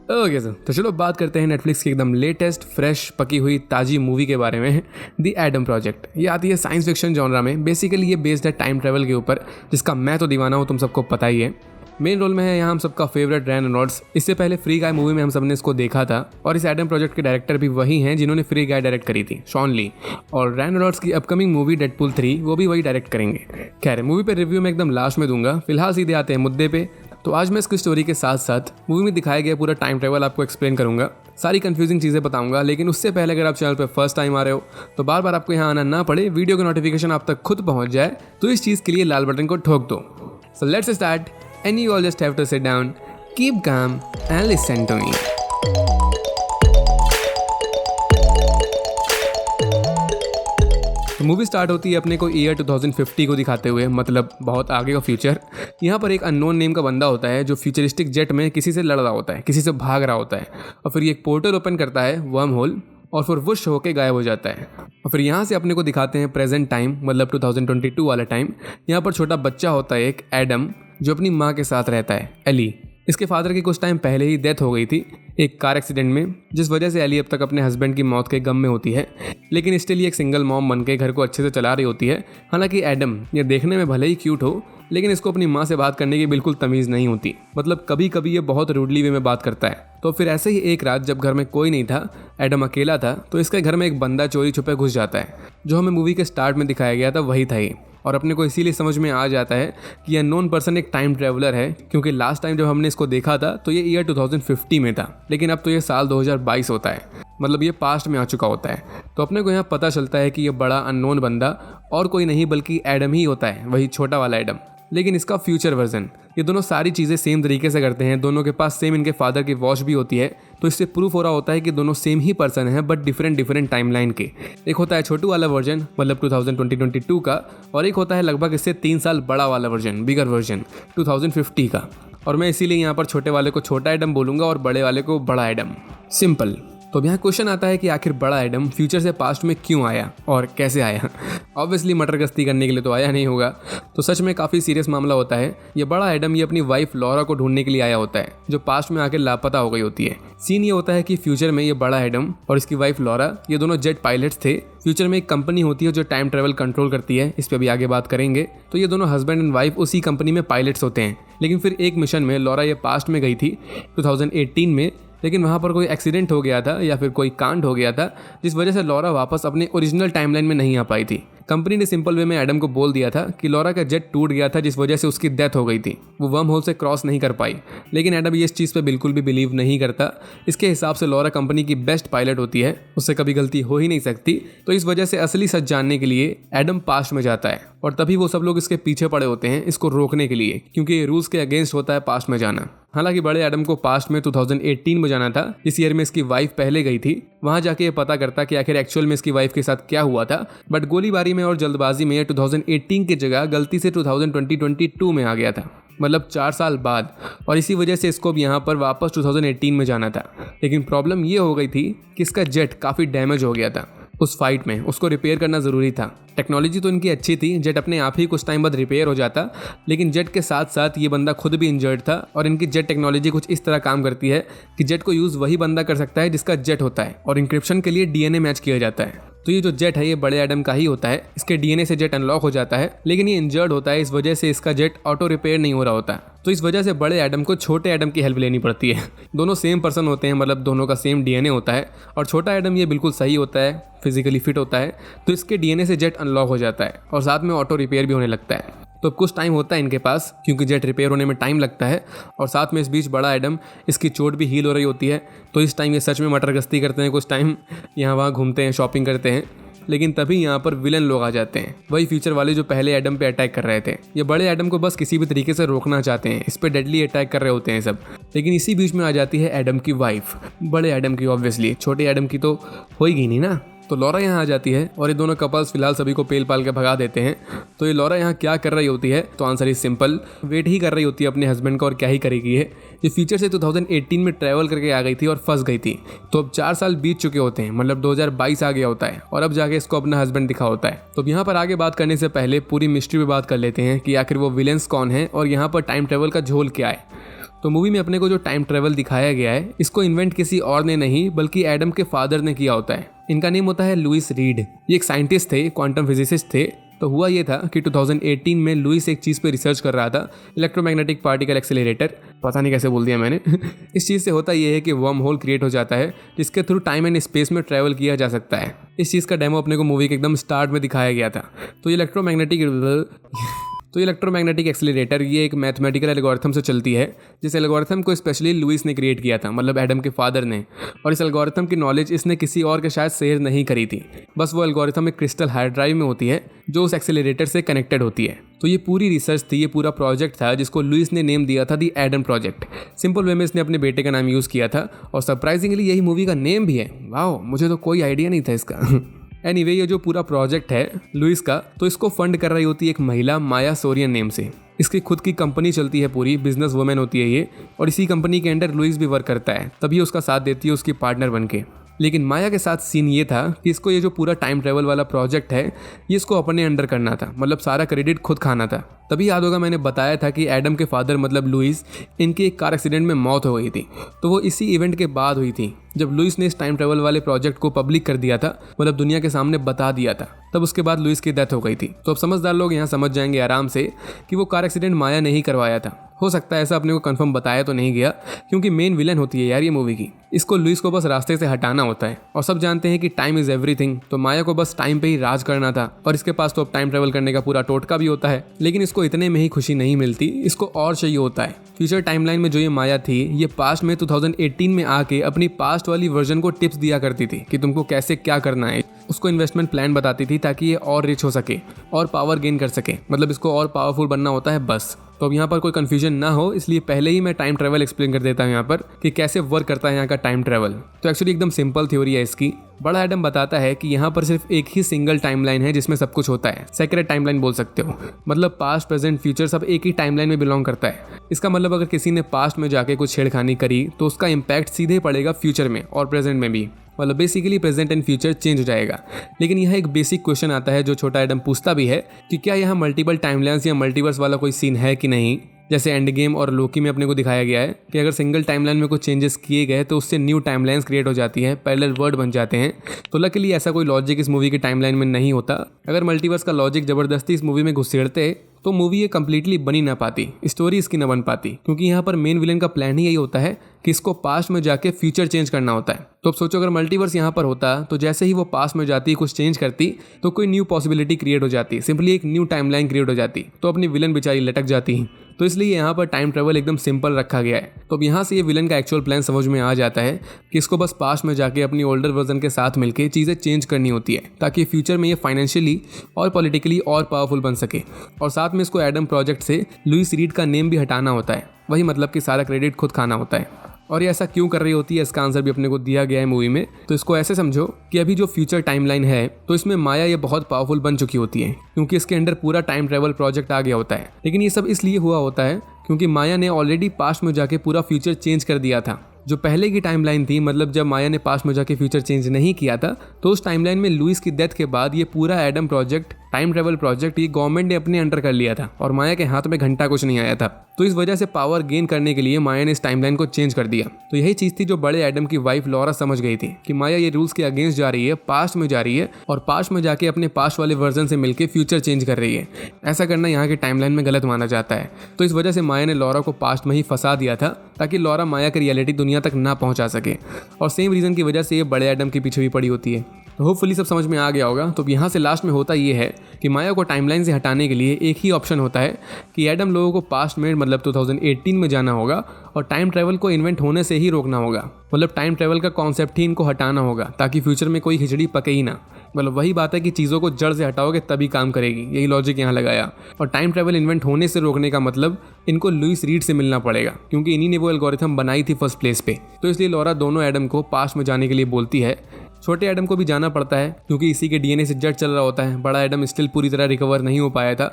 Okay sir, तो चलो बात करते हैं नेटफ्लिक्स की एकदम लेटेस्ट फ्रेश पकी हुई ताजी मूवी के बारे में, द एडम प्रोजेक्ट। ये आती है साइंस फिक्शन जॉनरा में। बेसिकली ये बेस्ड है टाइम ट्रैवल के ऊपर, जिसका मैं तो दीवाना हूँ, तुम सबको पता ही है। मेन रोल में है यहाँ हम सबका फेवरेट रैन रेनॉल्ड्स। इससे पहले फ्री गाय मूवी में हम सबने इसको देखा था, और इस एडम प्रोजेक्ट के डायरेक्टर भी वही हैं जिन्होंने फ्री गाय डायरेक्ट करी थी, शॉन ली। और रैन रेनॉल्ड्स की अपकमिंग मूवी डेडपूल 3 वो भी वही डायरेक्ट करेंगे। खैर, मूवी पे रिव्यू में एकदम लास्ट में दूंगा, फिलहाल सीधे आते हैं मुद्दे पे। तो आज मैं इसकी स्टोरी के साथ साथ मूवी में दिखाया गया पूरा टाइम ट्रैवल आपको एक्सप्लेन करूंगा, सारी कंफ्यूजिंग चीज़ें बताऊंगा। लेकिन उससे पहले अगर आप चैनल पर फर्स्ट टाइम आ रहे हो तो बार बार आपको यहाँ आना ना पड़े, वीडियो का नोटिफिकेशन आप तक खुद पहुँच जाए, तो इस चीज़ के लिए लाल बटन को ठोक दो। So let's start and you all just have to sit down, keep calm and listen to me. तो मूवी स्टार्ट होती है अपने को ईयर 2050 को दिखाते हुए, मतलब बहुत आगे का फ्यूचर। यहाँ पर एक अननोन नेम का बंदा होता है जो फ्यूचरिस्टिक जेट में किसी से लड़ रहा होता है, किसी से भाग रहा होता है, और फिर ये एक पोर्टल ओपन करता है, वर्म होल, और फिर वुश होके गायब हो जाता है। और फिर यहाँ से अपने को दिखाते हैं प्रेजेंट टाइम, मतलब 2022 वाला टाइम। यहाँ पर छोटा बच्चा होता है एक एडम, जो अपनी माँ के साथ रहता है, एली। इसके फादर की कुछ टाइम पहले ही डेथ हो गई थी एक कार एक्सीडेंट में, जिस वजह से एली अब तक अपने हस्बैंड की मौत के गम में होती है, लेकिन इसलिए एक सिंगल मॉम बन के घर को अच्छे से चला रही होती है। हालांकि एडम ये देखने में भले ही क्यूट हो, लेकिन इसको अपनी माँ से बात करने की बिल्कुल तमीज़ नहीं होती। मतलब कभी कभी ये बहुत रूडली वे में बात करता है। तो फिर ऐसे ही एक रात जब घर में कोई नहीं था, एडम अकेला था, तो इसके घर में एक बंदा चोरी छुपे घुस जाता है। जो हमें मूवी के स्टार्ट में दिखाया गया था वही था ये। और अपने को इसीलिए समझ में आ जाता है कि यह नॉन पर्सन एक टाइम ट्रैवलर है, क्योंकि लास्ट टाइम जब हमने इसको देखा था तो ये ईयर 2050 में था, लेकिन अब तो ये साल 2022 होता है, मतलब ये पास्ट में आ चुका होता है। तो अपने को यहाँ पता चलता है कि ये बड़ा अननोन बंदा और कोई नहीं बल्कि एडम ही होता है, वही छोटा वाला एडम, लेकिन इसका फ्यूचर वर्जन। ये दोनों सारी चीज़ें सेम तरीके से करते हैं, दोनों के पास सेम इनके फादर की वॉच भी होती है। तो इससे प्रूफ हो रहा होता है कि दोनों सेम ही पर्सन हैं, बट डिफरेंट टाइमलाइन के। एक होता है छोटू वाला वर्जन, मतलब 2022 का, और एक होता है लगभग इससे 3 साल बड़ा वाला वर्जन, बिगर वर्जन 2050 का। और मैं इसीलिए यहाँ पर छोटे वाले को छोटा एडम बोलूँगा और बड़े वाले को बड़ा एडम, सिंपल। तो अब यहाँ क्वेश्चन आता है कि आखिर बड़ा एडम फ्यूचर से पास्ट में क्यों आया और कैसे आया। ऑब्वियसली मटर गश्ती करने के लिए तो आया नहीं होगा, तो सच में काफ़ी सीरियस मामला होता है। ये बड़ा एडम ये अपनी वाइफ लॉरा को ढूंढने के लिए आया होता है, जो पास्ट में आके लापता हो गई होती है। सीन ये होता है कि फ्यूचर में ये बड़ा एडम और इसकी वाइफ लॉरा, ये दोनों जेट पायलट्स थे। फ्यूचर में एक कंपनी होती है जो टाइम ट्रैवल कंट्रोल करती है, इस पर भी आगे बात करेंगे। तो ये दोनों हस्बैंड एंड वाइफ उसी कंपनी में पायलट्स होते हैं। लेकिन फिर एक मिशन में लॉरा ये पास्ट में गई थी 2018 में, लेकिन वहाँ पर कोई एक्सीडेंट हो गया था या फिर कोई कांड हो गया था, जिस वजह से लॉरा वापस अपने ओरिजिनल टाइमलाइन में नहीं आ पाई थी। कंपनी ने सिंपल वे में एडम को बोल दिया था कि लॉरा का जेट टूट गया था, जिस वजह से उसकी डेथ हो गई थी, वो वर्म होल से क्रॉस नहीं कर पाई। लेकिन एडम ये इस चीज़ पे बिल्कुल भी बिलीव नहीं करता। इसके हिसाब से लॉरा कंपनी की बेस्ट पायलट होती है, उससे कभी गलती हो ही नहीं सकती। तो इस वजह से असली सच जानने के लिए एडम पास्ट में जाता है, और तभी वो सब लोग इसके पीछे पड़े होते हैं इसको रोकने के लिए, क्योंकि ये रूल्स के अगेंस्ट होता है पास्ट में जाना। हालांकि बड़े एडम को पास्ट में 2018 में जाना था, जिस ईयर में इसकी वाइफ पहले गई थी। वहां जाके ये पता करता कि आखिर एक्चुअल में इसकी वाइफ के साथ क्या हुआ था, बट गोलीबारी में और जल्दबाजी में 2018 की जगह गलती से 2022 में आ गया था, मतलब 4 साल बाद। और इसी वजह से इसको भी यहाँ पर वापस 2018 में जाना था। लेकिन प्रॉब्लम ये हो गई थी कि इसका जेट काफ़ी डैमेज हो गया था उस फाइट में, उसको रिपेयर करना ज़रूरी था। टेक्नोलॉजी तो इनकी अच्छी थी, जेट अपने आप ही कुछ टाइम बाद रिपेयर हो जाता, लेकिन जेट के साथ साथ ये बंदा खुद भी इंजर्ड था। और इनकी जेट टेक्नोलॉजी कुछ इस तरह काम करती है कि जेट को यूज़ वही बंदा कर सकता है जिसका जेट होता है, और इंक्रिप्शन के लिए डीएनए मैच किया जाता है। तो ये जो जेट है ये बड़े एडम का ही होता है, इसके डीएनए से जेट अनलॉक हो जाता है, लेकिन ये इंजर्ड होता है, इस वजह से इसका जेट ऑटो रिपेयर नहीं हो रहा होता। तो इस वजह से बड़े एडम को छोटे एडम की हेल्प लेनी पड़ती है। दोनों सेम पर्सन होते हैं, मतलब दोनों का सेम डीएनए होता है, और छोटा एडम ये बिल्कुल सही होता है, फिजिकली फिट होता है, तो इसके डीएनए से जेट अनलॉक हो जाता है, और साथ में ऑटो रिपेयर भी होने लगता है। तो कुछ टाइम होता है इनके पास, क्योंकि जेट रिपेयर होने में टाइम लगता है, और साथ में इस बीच बड़ा एडम इसकी चोट भी हील हो रही होती है। तो इस टाइम ये सच में मटर गश्ती करते हैं, कुछ टाइम यहाँ वहाँ घूमते हैं, शॉपिंग करते हैं। लेकिन तभी यहाँ पर विलन लोग आ जाते हैं, वही फ्यूचर वाले जो पहले एडम पे अटैक कर रहे थे। ये बड़े एडम को बस किसी भी तरीके से रोकना चाहते हैं, इस पे डेडली अटैक कर रहे होते हैं सब। लेकिन इसी बीच में आ जाती है एडम की वाइफ, बड़े एडम की, ऑब्वियसली छोटे एडम की तो होएगी नहीं ना। तो लॉरा यहाँ आ जाती है, और ये दोनों कपल्स फिलहाल सभी को पेल पाल के भगा देते हैं। तो ये लॉरा यहाँ क्या कर रही होती है, तो आंसर इज सिंपल, वेट ही कर रही होती है अपने हस्बैंड का, और क्या ही करेगी ये फ्यूचर से 2018 में ट्रैवल करके आ गई थी और फंस गई थी। तो अब 4 साल बीत चुके होते हैं, मतलब 2022 आ गया होता है, और अब जाके इसको अपना हस्बैंड दिखा होता है। तो यहाँ पर आगे बात करने से पहले पूरी मिस्ट्री पे बात कर लेते हैं कि आखिर वो विलेंस कौन है और यहाँ पर टाइम ट्रैवल का झोल क्या है। तो मूवी में अपने को जो टाइम ट्रेवल दिखाया गया है इसको इन्वेंट किसी और ने नहीं बल्कि एडम के फादर ने किया होता है। इनका नेम होता है लुइस रीड। ये एक साइंटिस्ट थे, क्वांटम फिजिसिस्ट थे। तो हुआ ये था कि 2018 में लुइस एक चीज़ पे रिसर्च कर रहा था, इलेक्ट्रोमैग्नेटिक पार्टिकल एक्सेलरेटर, पता नहीं कैसे बोल दिया मैंने। इस चीज़ से होता ये है कि वर्म होल क्रिएट हो जाता है जिसके थ्रू टाइम एंड स्पेस में ट्रैवल किया जा सकता है। इस चीज़ का डेमो अपने को मूवी के एकदम स्टार्ट में दिखाया गया था। तो ये इलेक्ट्रोमैग्नेटिक एक्सेलरेटर ये एक मैथमेटिकल एल्गोरिथम से चलती है, जिस एल्गोरिथम को स्पेशली लुइस ने क्रिएट किया था, मतलब एडम के फादर ने। और इस एल्गोरिथम की नॉलेज इसने किसी और के शायद शेयर नहीं करी थी। बस वो एल्गोरिथम एक क्रिस्टल हार्ड ड्राइव में होती है जो उस एक्सेलरेटर से कनेक्टेड होती है। तो ये पूरी रिसर्च थी, ये पूरा प्रोजेक्ट था जिसको लुइस ने नेम दिया था दी एडम प्रोजेक्ट। सिंपल वे में इसने अपने बेटे का नाम यूज़ किया था और सरप्राइजिंगली यही मूवी का नेम भी है। वाह, मुझे तो कोई आइडिया नहीं था इसका। एनीवे, ये जो पूरा प्रोजेक्ट है लुइस का, तो इसको फंड कर रही होती है एक महिला माया सोरियन नेम से। इसकी खुद की कंपनी चलती है, पूरी बिजनेस वुमेन होती है ये, और इसी कंपनी के अंडर लुइस भी वर्क करता है, तभी उसका साथ देती है उसकी पार्टनर बन के। लेकिन माया के साथ सीन ये था कि इसको ये जो पूरा टाइम ट्रेवल वाला प्रोजेक्ट है ये इसको अपने अंडर करना था, मतलब सारा क्रेडिट खुद खाना था। तभी याद होगा मैंने बताया था कि एडम के फादर मतलब लुइस, इनकी एक कार एक्सीडेंट में मौत हो गई थी। तो वो इसी इवेंट के बाद हुई थी जब लुइस ने इस टाइम ट्रेवल वाले प्रोजेक्ट को पब्लिक कर दिया था, मतलब दुनिया के सामने बता दिया था। तब उसके बाद लुइस की डेथ हो गई थी। तो अब समझदार लोग यहाँ समझ जाएंगे आराम से कि वो कार एक्सीडेंट माया ने ही करवाया था। हो सकता है ऐसा अपने को कंफर्म बताया तो नहीं गया, क्योंकि मेन विलन होती है यार ये मूवी की। इसको लुइस को बस रास्ते से हटाना होता है और सब जानते हैं कि टाइम इज एवरीथिंग। तो माया को बस टाइम पे ही राज करना था और इसके पास तो अब टाइम ट्रेवल करने का पूरा टोटका भी होता है। लेकिन इसको इतने में ही खुशी नहीं मिलती, इसको और चाहिए होता है। फ्यूचर टाइमलाइन में जो ये माया थी ये पास्ट में 2018 में आके अपनी पास्ट वाली वर्जन को टिप्स दिया करती थी कि तुमको कैसे क्या करना है। उसको इन्वेस्टमेंट प्लान बताती थी ताकि ये और रिच हो सके और पावर गेन कर सके, मतलब इसको और पावरफुल बनना होता है बस। तो अब यहाँ पर कोई कन्फ्यूजन ना हो इसलिए पहले ही मैं टाइम ट्रैवल एक्सप्लेन कर देता हूँ यहाँ पर कि कैसे वर्क करता है यहाँ का टाइम ट्रैवल। तो एक्चुअली एकदम सिंपल थ्योरी है इसकी। बड़ा एडम बताता है कि यहाँ पर सिर्फ एक ही सिंगल टाइमलाइन है जिसमें सब कुछ होता है। सेक्रेट टाइमलाइन बोल सकते हो, मतलब पास्ट प्रेजेंट फ्यूचर सब एक ही टाइमलाइन में बिलोंग करता है। इसका मतलब अगर किसी ने पास्ट में जाके कुछ छेड़खानी करी तो उसका इम्पैक्ट सीधे पड़ेगा फ्यूचर में और प्रेजेंट में भी, मतलब basically present and future change हो जाएगा। लेकिन यहाँ एक बेसिक क्वेश्चन आता है जो छोटा एडम पूछता भी है कि क्या यहाँ मल्टीपल टाइमलाइंस या मल्टीवर्स वाला कोई सीन है कि नहीं। जैसे एंड गेम और लोकी में अपने को दिखाया गया है कि अगर सिंगल टाइमलाइन में कुछ चेंजेस किए गए तो उससे न्यू टाइमलाइंस क्रिएट हो जाती हैं, पैरेलल वर्ल्ड बन जाते हैं। तो लकीली ऐसा कोई लॉजिक इस मूवी की टाइमलाइन में नहीं होता। अगर मल्टीवर्स का लॉजिक ज़बरदस्ती इस मूवी में घुसेड़ते तो मूवी ये कम्प्लीटली बनी ना पाती, स्टोरी इसकी ना बन पाती, क्योंकि यहाँ पर मेन विलन का प्लान ही यही होता है कि इसको पास्ट में जाके फ्यूचर चेंज करना होता है। तो अब सोचो अगर मल्टीवर्स यहाँ पर होता तो जैसे ही वो पास्ट में जाती कुछ चेंज करती तो कोई न्यू पॉसिबिलिटी क्रिएट हो जाती, सिंपली एक न्यू टाइमलाइन क्रिएट हो जाती, तो अपनी विलन बेचारी लटक जाती। तो इसलिए यहाँ पर टाइम ट्रेवल एकदम सिंपल रखा गया है। तो अब यहाँ से ये विलन का एक्चुअल प्लान समझ में आ जाता है कि इसको बस पास्ट में जाके अपनी ओल्डर वर्जन के साथ मिलकर चीज़ें चेंज करनी होती है ताकि फ्यूचर में ये फाइनेंशियली और पॉलिटिकली और पावरफुल बन सके। और साथ में इसको एडम प्रोजेक्ट से लुइस रीड का नेम भी हटाना होता है, वही मतलब कि सारा क्रेडिट खुद खाना होता है। और ये ऐसा क्यों कर रही होती है इसका आंसर भी अपने को दिया गया है मूवी में। तो इसको ऐसे समझो कि अभी जो फ्यूचर टाइमलाइन है तो इसमें माया ये बहुत पावरफुल बन चुकी होती है क्योंकि इसके अंडर पूरा टाइम ट्रेवल प्रोजेक्ट आ गया होता है। लेकिन ये सब इसलिए हुआ होता है क्योंकि माया ने ऑलरेडी पास्ट में जाके पूरा फ्यूचर चेंज कर दिया था। जो पहले की टाइमलाइन थी, मतलब जब माया ने पास्ट में जाके फ्यूचर चेंज नहीं किया था, तो उस टाइमलाइन में लुइस की डेथ के बाद ये पूरा Adam project, time travel project, ये गवर्नमेंट ने अपने अंडर कर लिया था और माया के हाथ में घंटा कुछ नहीं आया था। तो इस वजह से पावर गेन करने के लिए माया ने इस टाइमलाइन को चेंज कर दिया। तो यही चीज़ थी जो बड़े एडम की वाइफ लॉरा समझ गई थी कि माया ये रूल्स के अगेंस्ट जा रही है, पास्ट में जा रही है और पास्ट में जाके अपने पास्ट वाले वर्जन से मिलकर फ्यूचर चेंज कर रही है। ऐसा करना यहाँ के टाइमलाइन में गलत माना जाता है। तो इस वजह से माया ने लॉरा को पास्ट में ही फंसा दिया था ताकि लॉरा माया की रियलिटी दुनिया तक ना पहुँचा सके। और सेम रीज़न की वजह से ये बड़े एडम के पीछे भी पड़ी होती है। तो होपफुली सब समझ में आ गया होगा। तो यहाँ से लास्ट में होता ये है कि माया को टाइमलाइन से हटाने के लिए एक ही ऑप्शन होता है कि एडम लोगों को पास्ट में, मतलब 2018 में जाना होगा और टाइम ट्रैवल को इन्वेंट होने से ही रोकना होगा। मतलब टाइम ट्रैवल का कॉन्सेप्ट ही इनको हटाना होगा ताकि फ्यूचर में कोई खिचड़ी पके ही ना। मतलब वही बात है कि चीज़ों को जड़ से हटाओगे तभी काम करेगी, यही लॉजिक यहाँ लगाया। और टाइम ट्रैवल इन्वेंट होने से रोकने का मतलब इनको लुइस रीड से मिलना पड़ेगा क्योंकि इन्हीं ने वो एल्गोरिथम बनाई थी फर्स्ट प्लेस पे। तो इसलिए लॉरा दोनों एडम को पास्ट में जाने के लिए बोलती है। छोटे एडम को भी जाना पड़ता है क्योंकि इसी के डीएनए से जड़ चल रहा होता है। बड़ा एडम स्टिल पूरी तरह रिकवर नहीं हो पाया था।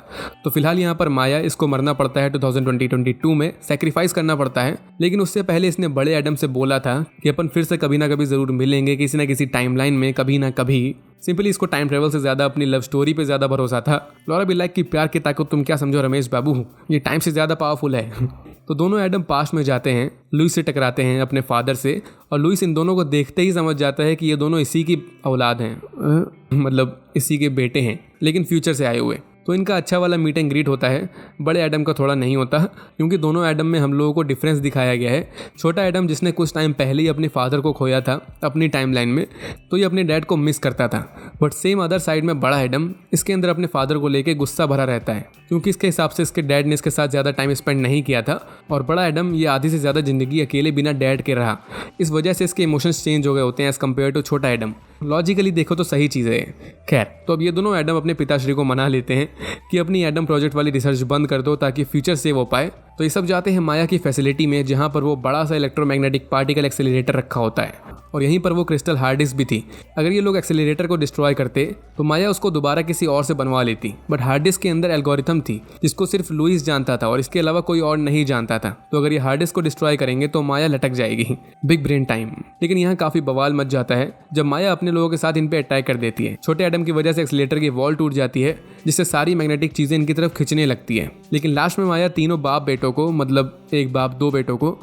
तो फिलहाल यहाँ पर माया, इसको मरना पड़ता है 2022 में, सेक्रीफाइस करना पड़ता है। लेकिन उससे पहले इसने बड़े एडम से बोला था कि अपन फिर से कभी ना कभी ज़रूर मिलेंगे किसी ना किसी टाइमलाइन में, कभी ना कभी। सिंपली इसको टाइम ट्रेवल से ज़्यादा अपनी लव स्टोरी पे ज़्यादा भरोसा था। लॉरा भी लाइक कि प्यार की ताकत तुम क्या समझो रमेश बाबू, ये टाइम से ज़्यादा पावरफुल है। तो दोनों एडम पास्ट में जाते हैं, लुइस से टकराते हैं अपने फादर से, और लुइस इन दोनों को देखते ही समझ जाता है कि ये दोनों इसी की औलाद हैं, मतलब इसी के बेटे हैं, लेकिन फ्यूचर से आए हुए। तो इनका अच्छा वाला मीट एंड ग्रीट होता है। बड़े एडम का थोड़ा नहीं होता, क्योंकि दोनों एडम में हम लोगों को डिफरेंस दिखाया गया है। छोटा एडम जिसने कुछ टाइम पहले ही अपने फादर को खोया था अपनी टाइमलाइन में, तो ये अपने डैड को मिस करता था। बट सेम अदर साइड में बड़ा एडम, इसके अंदर अपने फादर को लेके गुस्सा भरा रहता है, क्योंकि इसके हिसाब से इसके डैड ने इसके साथ ज़्यादा टाइम स्पेंड नहीं किया था, और बड़ा एडम ये आधी से ज़्यादा ज़िंदगी अकेले बिना डैड के रहा। इस वजह से इसके इमोशंस चेंज हो गए होते हैं एज़ कम्पेयर टू छोटा एडम। लॉजिकली देखो तो सही चीज़ है। खैर, तो अब ये दोनों एडम अपने पिताश्री को मना लेते हैं कि अपनी एडम प्रोजेक्ट वाली रिसर्च बंद कर दो ताकि फ्यूचर सेव हो पाए। तो ये सब जाते हैं माया की फैसिलिटी में, जहाँ पर वो बड़ा सा इलेक्ट्रोमैग्नेटिक पार्टिकल एक्सेलरेटर रखा होता है, और यहीं पर वो क्रिस्टल हार्ड डिस्क भी थी। अगर ये लोग एक्सेलरेटर को डिस्ट्रॉय करते तो माया उसको दोबारा किसी और से बनवा लेती, बट हार्ड डिस्क के अंदर एल्गोरिथम थी जिसको सिर्फ लुइस जानता था और इसके अलावा कोई और नहीं जानता था। तो अगर ये हार्ड डिस्क को डिस्ट्रॉय करेंगे तो माया लटक जाएगी। Big brain time. लेकिन यहाँ काफ़ी बवाल मच जाता है जब माया अपने लोगों के साथ इन पे अटैक कर देती है। छोटे एडम की वजह से एक्सेलरेटर की वॉल टूट जाती है, जिससे सारी मैग्नेटिक चीज़ें इनकी तरफ खिंचने लगती है। लेकिन लास्ट में माया तीनों बाप बेटों को, मतलब एक बाप दो बेटों को,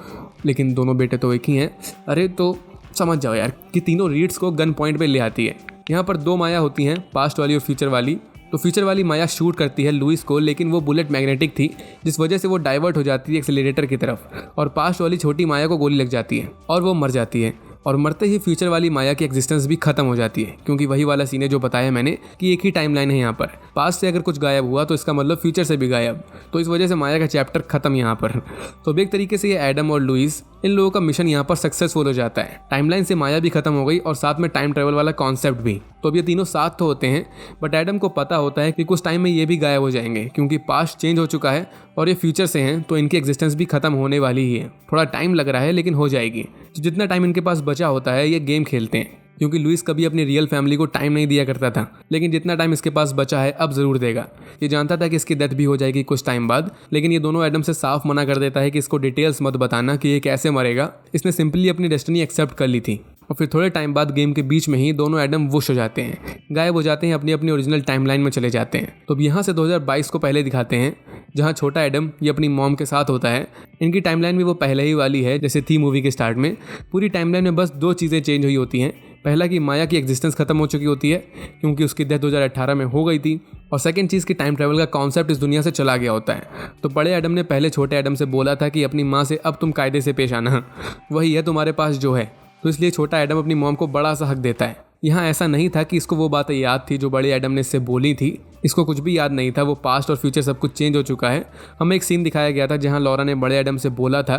लेकिन दोनों बेटे तो एक ही हैं, अरे तो समझ जाओ यार, कि तीनों रीड्स को गन पॉइंट पे ले आती है। यहाँ पर दो माया होती हैं, पास्ट वाली और फ्यूचर वाली। तो फ्यूचर वाली माया शूट करती है लुइस को, लेकिन वो बुलेट मैग्नेटिक थी जिस वजह से वो डाइवर्ट हो जाती है एक्सेलरेटर की तरफ, और पास्ट वाली छोटी माया को गोली लग जाती है और वो मर जाती है। और मरते ही फ्यूचर वाली माया की एग्जिस्टेंस भी खत्म हो जाती है, क्योंकि वही वाला सीन है जो बताया मैंने कि एक ही टाइमलाइन है यहाँ पर। पास्ट से अगर कुछ गायब हुआ तो इसका मतलब फ्यूचर से भी गायब, तो इस वजह से माया का चैप्टर खत्म यहाँ पर। तो एक तरीके से ये एडम और लुइस, इन लोगों का मिशन यहाँ पर सक्सेसफुल हो जाता है। टाइमलाइन से माया भी खत्म हो गई और साथ में टाइम ट्रेवल वाला कॉन्सेप्ट भी। तो अब ये तीनों साथ तो होते हैं, बट एडम को पता होता है कि कुछ टाइम में ये भी गायब हो जाएंगे, क्योंकि पास्ट चेंज हो चुका है और ये फ्यूचर से हैं, तो इनकी एग्जिस्टेंस भी खत्म होने वाली ही है। थोड़ा टाइम लग रहा है लेकिन हो जाएगी। तो जितना टाइम इनके पास बचा होता है ये गेम खेलते हैं, क्योंकि लुइस कभी अपनी रियल फैमिली को टाइम नहीं दिया करता था, लेकिन जितना टाइम इसके पास बचा है अब ज़रूर देगा। ये जानता था कि इसकी डेथ भी हो जाएगी कुछ टाइम बाद, लेकिन ये दोनों एडम से साफ मना कर देता है कि इसको डिटेल्स मत बताना कि ये कैसे मरेगा। इसने सिंपली अपनी डेस्टिनी एक्सेप्ट कर ली थी। और फिर थोड़े टाइम बाद गेम के बीच में ही दोनों एडम वुश हो जाते हैं, गायब हो जाते हैं, अपनी अपनी ओरिजिनल टाइमलाइन में चले जाते हैं। तो अब यहाँ से 2022 को पहले दिखाते हैं, जहाँ छोटा एडम ये अपनी मॉम के साथ होता है। इनकी टाइमलाइन भी वो पहले ही वाली है जैसे थी मूवी के स्टार्ट में। पूरी टाइमलाइन में बस दो चीज़ें चेंज हुई होती हैं। पहला कि माया की एग्जिस्टेंस खत्म हो चुकी होती है, क्योंकि उसकी डेथ 2018 में हो गई थी, और सेकंड चीज़ कि टाइम ट्रैवल का कॉन्सेप्ट इस दुनिया से चला गया होता है। तो बड़े एडम ने पहले छोटे एडम से बोला था कि अपनी माँ से अब तुम कायदे से पेश आना, वही है तुम्हारे पास जो है। तो इसलिए छोटा एडम अपनी मॉम को बड़ा सा हक देता है। यहाँ ऐसा नहीं था कि इसको वो बातें याद थी जो बड़े एडम ने इससे बोली थी, इसको कुछ भी याद नहीं था। वो पास्ट और फ्यूचर सब कुछ चेंज हो चुका है। हमें एक सीन दिखाया गया था जहाँ लॉरा ने बड़े एडम से बोला था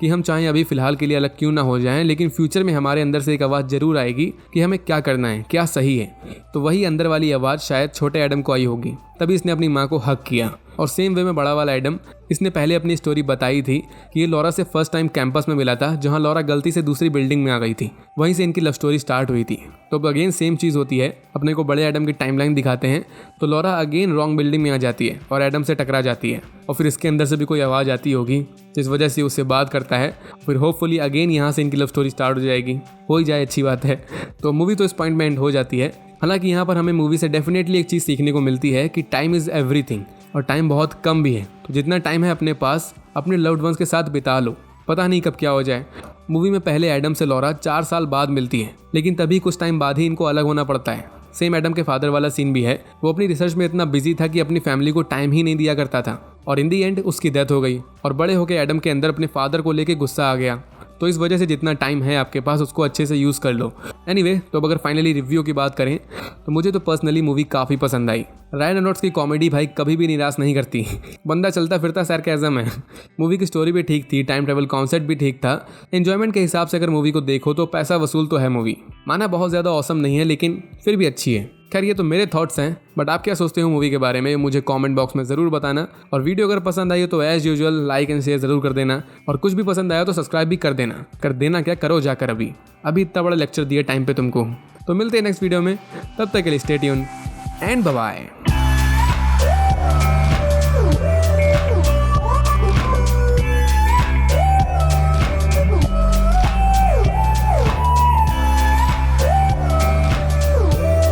कि हम चाहें अभी फ़िलहाल के लिए अलग क्यों ना हो जाएं, लेकिन फ्यूचर में हमारे अंदर से एक आवाज़ ज़रूर आएगी कि हमें क्या करना है, क्या सही है। तो वही अंदर वाली आवाज़ शायद छोटे एडम को आई होगी, तभी इसने अपनी माँ को हक किया। और सेम वे में बड़ा वाला एडम, इसने पहले अपनी स्टोरी बताई थी कि ये लॉरा से फर्स्ट टाइम कैंपस में मिला था, जहाँ लॉरा गलती से दूसरी बिल्डिंग में आ गई थी। वहीं से इनकी लव स्टोरी स्टार्ट हुई थी। तो अब अगेन सेम चीज़ होती है, अपने को बड़े एडम की टाइमलाइन दिखाते हैं तो लॉरा अगेन रॉन्ग बिल्डिंग में आ जाती है और एडम से टकरा जाती है, और फिर इसके अंदर से भी कोई आवाज़ आती होगी जिस वजह से उससे बात करता है। फिर होपफुली अगेन यहाँ से इनकी लव स्टोरी स्टार्ट हो जाएगी, हो ही जाए अच्छी बात है। तो मूवी तो इस पॉइंट में एंड हो जाती है। हालांकि यहाँ पर हमें मूवी से डेफिनेटली एक चीज़ सीखने को मिलती है कि टाइम इज़ एवरीथिंग, और टाइम बहुत कम भी है। तो जितना टाइम है अपने पास अपने लव्ड वंस के साथ बिता लो, पता नहीं कब क्या हो जाए। मूवी में पहले एडम से लॉरा 4 साल बाद मिलती है, लेकिन तभी कुछ टाइम बाद ही इनको अलग होना पड़ता है। सेम एडम के फादर वाला सीन भी है। वो अपनी रिसर्च में इतना बिजी था कि अपनी फैमिली को टाइम ही नहीं दिया करता था, और इन दी एंड उसकी डेथ हो गई। और बड़े होकर एडम के अंदर अपने फादर को लेके गुस्सा आ गया। तो इस वजह से जितना टाइम है आपके पास उसको अच्छे से यूज़ कर लो। एनीवे, तो अब अगर फाइनली रिव्यू की बात करें तो मुझे तो पर्सनली मूवी काफ़ी पसंद आई। रायन रेनॉल्ड्स की कॉमेडी भाई कभी भी निराश नहीं करती। बंदा चलता फिरता सरकाज़म है। मूवी की स्टोरी भी ठीक थी, टाइम ट्रेवल कॉन्सेप्ट भी ठीक था। एन्जॉयमेंट के हिसाब से अगर मूवी को देखो तो पैसा वसूल तो है मूवी। माना बहुत ज़्यादा औसम नहीं है, लेकिन फिर भी अच्छी है। खैर, ये तो मेरे थॉट्स हैं, बट आप क्या सोचते हो मूवी के बारे में मुझे कमेंट बॉक्स में ज़रूर बताना। और वीडियो अगर पसंद आई हो तो as usual like and share ज़रूर कर देना, और कुछ भी पसंद आया तो सब्सक्राइब भी कर देना। क्या करो जाकर, अभी इतना बड़ा लेक्चर दिया टाइम पे तुमको। तो मिलते हैं नेक्स्ट वीडियो में, तब तक के लिए stay tuned and bye bye.